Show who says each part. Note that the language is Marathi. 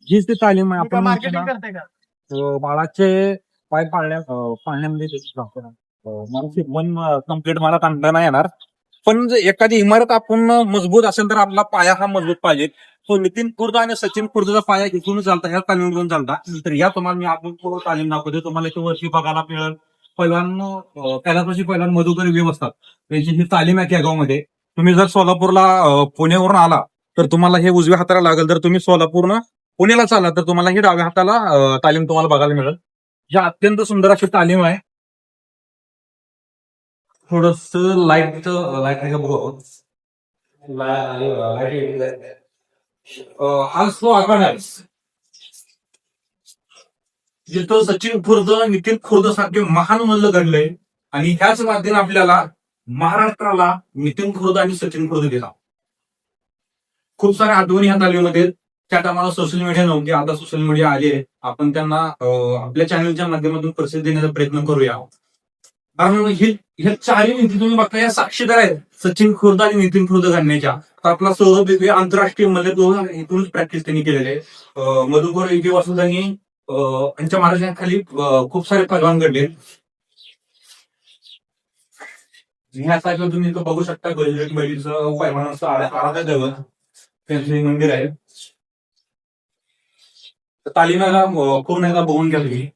Speaker 1: जी ती तालीम आहे आपण म्हणतो
Speaker 2: मार्केटिंग
Speaker 1: ना,
Speaker 2: करताय का?
Speaker 1: बाळाचे पाय पाळण्यामध्ये मन कम्प्लीट मला काढता नाही येणार. पण जर एखादी इमारत आपण मजबूत असेल तर आपला पाया हा मजबूत पाहिजे. तो नितीन खुर्द आणि सचिन खुर्दचा पाया इथून चालता, ह्या तालीमवरून चालता. तर या तुम्हाला मी आपण पूर्ण तालीम दाखवतो. तुम्हाला इथे वर्षी बघायला मिळेल. पहिल्वान कैलासवासी पहिल्वान मधुकर वेव असतात, त्यांची ही तालीम आहे गावामध्ये. तुम्ही जर सोलापूरला पुण्यावरून आला तर तुम्हाला हे उजव्या हाताला लागेल. जर तुम्ही सोलापूरनं पुण्याला चालला तर तुम्हाला ही डाव्या हाताला तालीम तुम्हाला बघायला मिळेल. ही अत्यंत सुंदर अशी तालीम आहे. थोडस लाईट लाईट बघू. आज तो आकार आहे जिथं सचिन खुर्द, नितीन खुर्द सारखे महान मल्ल घडले. आणि ह्याच माध्यमातून आपल्याला महाराष्ट्राला नितीन खुर्द आणि सचिन खुर्द दिला. खूप साऱ्या आठवणी ह्या तालीमध्ये. त्या टायमाला सोशल मीडिया नव्हती, आता सोशल मीडिया आली आहे. आपण त्यांना आपल्या चॅनलच्या माध्यमातून प्रसिद्धी देण्याचा प्रयत्न करूया. कारण ह्या चारही नीती तुम्ही बघता या साक्षीदार आहेत सचिन खुर्द आणि नितीन खुर्द घडण्याच्या. तर आपला सौरभ विखे आंतरराष्ट्रीय मल्लखांब इथूनच प्रॅक्टिस त्यांनी केलेली आहे. मधुकर विखे वासुदांनी यांच्या महाराजांखाली खूप सारे पैलवान घडले. ह्या साईडला तुम्ही इथं बघू शकता बजरंग बलीचं पैलवानाचं आराध्य दैवत त्यांचे मंदिर आहे. तालीमाला पूर्ण एकदा बघून घ्या तुम्ही.